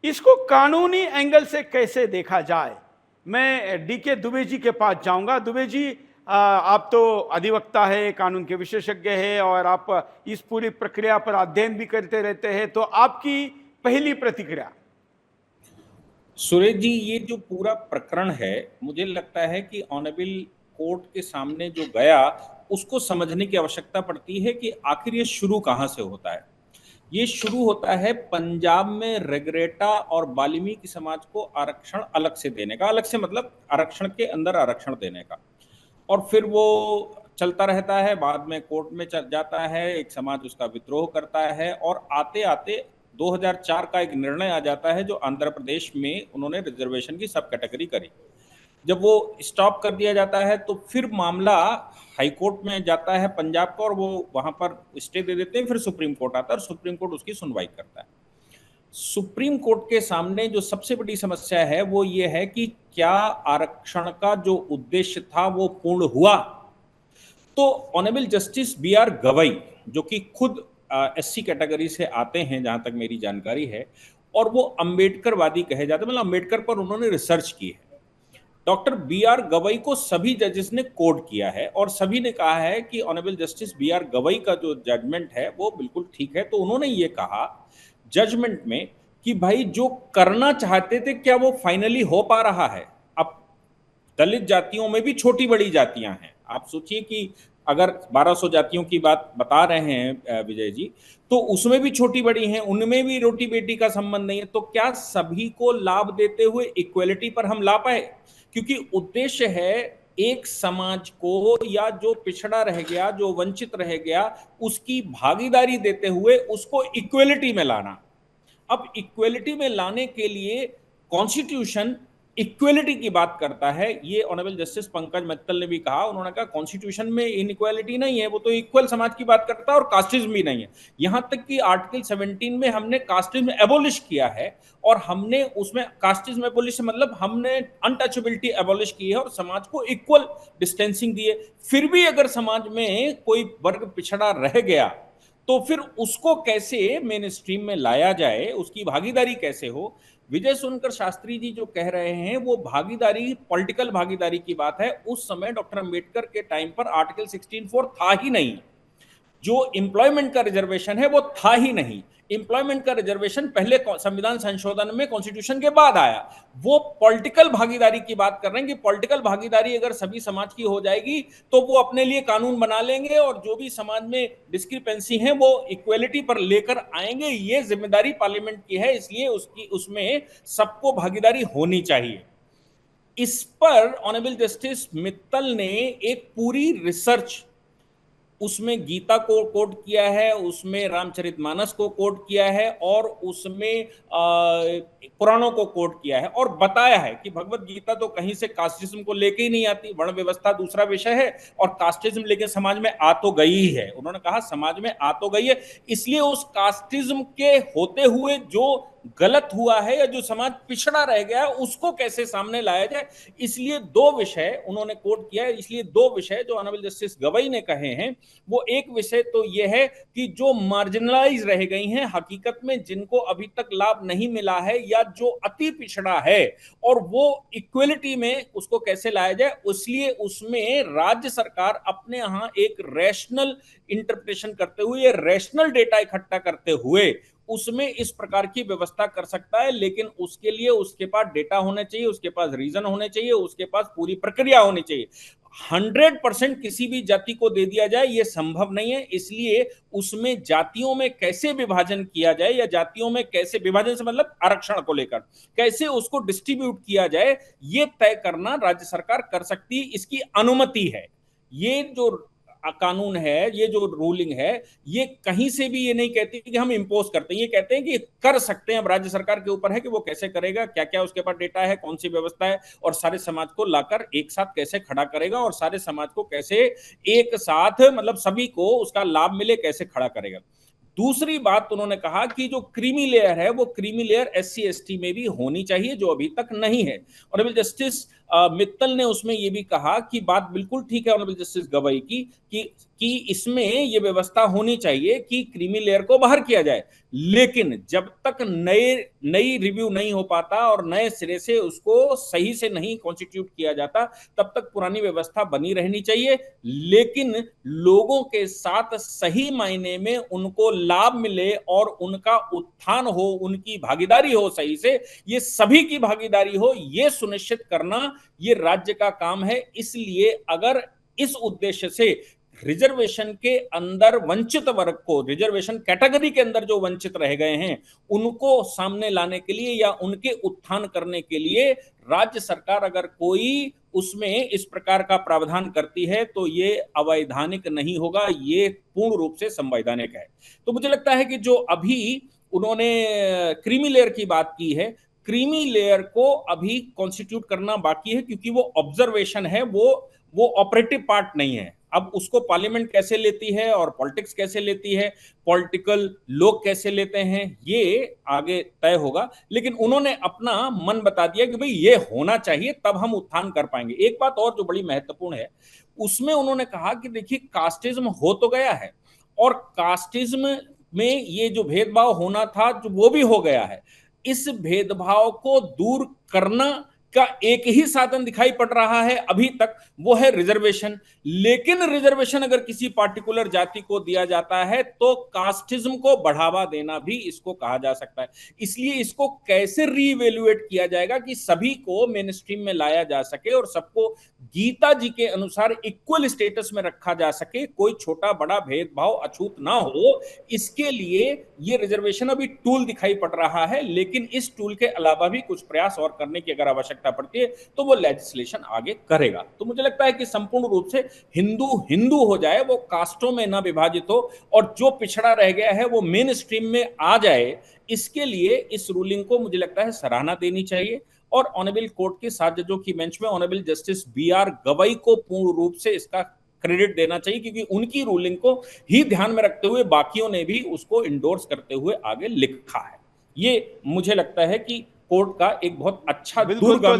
इसको कानूनी एंगल से कैसे देखा जाए? मैं डीके दुबे जी के पास जाऊंगा। दुबे जी, आप तो अधिवक्ता है, कानून के विशेषज्ञ है और आप इस पूरी प्रक्रिया पर अध्ययन भी करते रहते हैं, तो आपकी पहली प्रतिक्रिया। सुरेश जी, ये जो पूरा प्रकरण है, मुझे लगता है कि ऑनरेबल कोर्ट के सामने जो गया उसको समझने की आवश्यकता पड़ती है कि आखिर ये शुरू कहाँ से होता है। ये शुरू होता है पंजाब में रेगरेटा और वाल्मीकि समाज को आरक्षण अलग से देने का, अलग से मतलब आरक्षण के अंदर आरक्षण देने का, और फिर वो चलता रहता है। बाद में कोर्ट में चल जाता है, एक समाज उसका विद्रोह करता है और आते आते 2004 का एक निर्णय आ जाता है जो आंध्र प्रदेश में उन्होंने रिजर्वेशन की सब कैटेगरी करी। जब वो स्टॉप कर दिया जाता है तो फिर मामला हाईकोर्ट में जाता है पंजाब का, और वो वहां पर स्टे दे देते हैं। फिर सुप्रीम कोर्ट आता है और सुप्रीम कोर्ट उसकी सुनवाई करता है। सुप्रीम कोर्ट के सामने जो सबसे बड़ी समस्या है वो ये है कि क्या आरक्षण का जो उद्देश्य था वो पूर्ण हुआ। तो honourable justice B R Gavai, जो कि खुद एससी कैटेगरी से आते हैं जहां तक मेरी जानकारी है, और वो अंबेडकरवादी कहे जाते हैं, मतलब अंबेडकर पर उन्होंने रिसर्च की है। डॉक्टर बी आर गवई को सभी जजेस ने कोट किया है और सभी ने कहा है कि honourable justice B R Gavai का जो जजमेंट है वो बिल्कुल ठीक है। तो उन्होंने ये कहा जजमेंट में कि भाई जो करना चाहते थे क्या वो फाइनली हो पा रहा है। अब दलित जातियों में भी छोटी बड़ी जातियां हैं। आप सोचिए कि अगर 1200 जातियों की बात बता रहे हैं विजय जी, तो उसमें भी छोटी बड़ी हैं, उनमें भी रोटी बेटी का संबंध नहीं है। तो क्या सभी को लाभ देते हुए इक्वलिटी पर हम ला पाए? क्योंकि उद्देश्य है एक समाज को, या जो पिछड़ा रह गया, जो वंचित रह गया, उसकी भागीदारी देते हुए उसको इक्वलिटी में लाना। अब इक्वलिटी में लाने के लिए कॉन्स्टिट्यूशन इक्वलिटी की बात करता है। ये ऑनरेबल जस्टिस पंकज मित्तल ने भी कहा। उन्होंने कहा कॉन्स्टिट्यूशन में इनइक्वालिटी नहीं है, वो तो इक्वल समाज की बात करता है, और कास्टिज्म भी नहीं है। यहां तक कि आर्टिकल 17 में हमने कास्टिज्म एबोलिश किया है, और हमने उसमें कास्टिज्म एबोलिश मतलब हमने अनटचेबिलिटी एबोलिश की है और समाज को इक्वल डिस्टेंसिंग दी है। फिर भी अगर समाज में कोई वर्ग पिछड़ा रह गया तो फिर उसको कैसे मेन स्ट्रीम में लाया जाए, उसकी भागीदारी कैसे हो। विजय सुनकर शास्त्री जी जो कह रहे हैं वो भागीदारी, पॉलिटिकल भागीदारी की बात है। उस समय डॉक्टर अंबेडकर के टाइम पर आर्टिकल 16(4) था ही नहीं। जो एम्प्लॉयमेंट का रिजर्वेशन है वो था ही नहीं। एम्प्लॉयमेंट का रिजर्वेशन पहले संविधान संशोधन में कॉन्स्टिट्यूशन के बाद आया। वो पॉलिटिकल भागीदारी की बात कर रहे हैं कि पॉलिटिकल भागीदारी अगर सभी समाज की हो जाएगी तो वो अपने लिए कानून बना लेंगे और जो भी समाज में डिस्क्रिपेंसी है वो इक्वेलिटी पर लेकर आएंगे। ये जिम्मेदारी पार्लियामेंट की है, इसलिए उसमें सबको भागीदारी होनी चाहिए। इस पर ऑनरेबल जस्टिस मित्तल ने एक पूरी रिसर्च, उसमें गीता को कोट किया है, उसमें रामचरितमानस को कोट किया है, और उसमें पुराणों को कोट किया है, और बताया है कि भगवत गीता तो कहीं से कास्टिज्म को लेके ही नहीं आती। वर्ण व्यवस्था दूसरा विषय है और कास्टिज्म लेकिन समाज में आ तो गई ही है। उन्होंने कहा समाज में आ तो गई है, इसलिए उस कास्टिज्म के होते हुए जो गलत हुआ है या जो समाज पिछड़ा रह गया है उसको कैसे सामने लाया जाए। इसलिए दो विषय उन्होंने कोट किया है। इसलिए दो विषय जो ऑनरेबल जस्टिस गवई ने कहे हैं, वो एक विषय तो यह है कि जो मार्जिनलाइज रह गई हैं हकीकत में, जिनको अभी तक लाभ नहीं मिला है या जो अति पिछड़ा है, और वो इक्वलिटी में उसको कैसे लाया जाए। इसलिए उसमें राज्य सरकार अपने यहां एक रैशनल इंटरप्रिटेशन करते हुए, रैशनल डेटा इकट्ठा करते हुए उसमें इस प्रकार की व्यवस्था कर सकता है। लेकिन उसके लिए उसके पास डेटा होने चाहिए, उसके पास रीजन होने चाहिए, उसके पास पूरी प्रक्रिया होनी चाहिए। 100% किसी भी जाति को दे दिया जाए ये संभव नहीं है। इसलिए उसमें जातियों में कैसे विभाजन किया जाए, या जातियों में कैसे विभाजन से मतलब आरक्षण को लेकर कैसे उसको डिस्ट्रीब्यूट किया जाए, ये तय करना राज्य सरकार कर सकती है, इसकी अनुमति है। ये जो कानून है, ये जो रूलिंग है, ये कहीं से भी ये नहीं कहती कि हम इंपोज करते हैं, ये कहते हैं कि कर सकते हैं। अब राज्य सरकार के ऊपर है कि वो कैसे करेगा, क्या क्या उसके पास डेटा है, कौन सी व्यवस्था है, और सारे समाज को लाकर एक साथ कैसे खड़ा करेगा, और सारे समाज को कैसे एक साथ मतलब सभी को उसका लाभ मिले कैसे खड़ा करेगा। दूसरी बात उन्होंने कहा कि जो क्रीमी लेयर है वो क्रीमी लेयर SC ST में भी होनी चाहिए, जो अभी तक नहीं है। ऑनरेबल जस्टिस मित्तल ने उसमें ये भी कहा कि बात बिल्कुल ठीक है ऑनरेबल जस्टिस गवई की कि इसमें ये व्यवस्था होनी चाहिए कि क्रीमी लेयर को बाहर किया जाए, लेकिन जब तक नई रिव्यू नहीं हो पाता और नए सिरे से उसको सही से नहीं कॉन्स्टिट्यूट किया जाता, तब तक पुरानी व्यवस्था बनी रहनी चाहिए, लेकिन लोगों के साथ सही मायने में उनको लाभ मिले और उनका उत्थान हो, उनकी भागीदारी हो सही से, ये सभी की भागीदारी हो, ये सुनिश्चित करना ये राज्य का काम है। इसलिए अगर इस उद्देश्य से रिजर्वेशन के अंदर वंचित वर्ग को, रिजर्वेशन कैटेगरी के अंदर जो वंचित रह गए हैं, उनको सामने लाने के लिए या उनके उत्थान करने के लिए राज्य सरकार अगर कोई उसमें इस प्रकार का प्रावधान करती है तो ये अवैधानिक नहीं होगा, ये पूर्ण रूप से संवैधानिक है। तो मुझे लगता है कि जो अभी उन्होंने क्रीमी लेयर की बात की है, क्रीमी लेयर को अभी कॉन्स्टिट्यूट करना बाकी है, क्योंकि वो ऑब्जर्वेशन है, वो ऑपरेटिव पार्ट नहीं है। अब उसको पार्लियामेंट कैसे लेती है और पॉलिटिक्स कैसे लेती है, पॉलिटिकल लोग कैसे लेते हैं, ये आगे तय होगा। लेकिन उन्होंने अपना मन बता दिया कि भाई ये होना चाहिए, तब हम उत्थान कर पाएंगे। एक बात और जो बड़ी महत्वपूर्ण है, उसमें उन्होंने कहा कि देखिए कास्टिज्म हो तो गया है, और कास्टिज्म में ये जो भेदभाव होना था वो भी हो गया है। इस भेदभाव को दूर करना का एक ही साधन दिखाई पड़ रहा है अभी तक, वो है रिजर्वेशन। लेकिन रिजर्वेशन अगर किसी पार्टिकुलर जाति को दिया जाता है तो कास्टिज्म को बढ़ावा देना भी इसको कहा जा सकता है। इसलिए इसको कैसे रीइवैल्यूएट किया जाएगा कि सभी को मेन स्ट्रीम में लाया जा सके और सबको गीता जी के अनुसार इक्वल स्टेटस में रखा जा सके, कोई छोटा बड़ा भेदभाव अछूत ना हो, इसके लिए ये रिजर्वेशन अभी टूल दिखाई पड़ रहा है। लेकिन इस टूल के अलावा भी कुछ प्रयास और करने की अगर आवश्यकता पड़ती है तो वो लेजिस्लेशन आगे करेगा। तो मुझे लगता है कि संपूर्ण रूप से हिंदू हिंदू हो जाए, वो कास्टों में ना विभाजित हो, और जो पिछड़ा रह गया है वो मेन स्ट्रीम में आ जाए। इसके लिए इस रूलिंग को मुझे लगता है सराहना देनी चाहिए, और ऑनरेबल कोर्ट के 7 जजों की बेंच में ऑनरेबल जस्टिस बी.आर. गवई को पूर्ण रूप से इसका क्रेडिट देना चाहिए, क्योंकि उनकी रूलिंग को ही ध्यान में रखते हुए बाकियों ने भी उसको इंडोर्स करते हुए आगे लिखा है। ये मुझे लगता है कि कोर्ट का एक बहुत अच्छा बिल्कुल। तो दूरगामी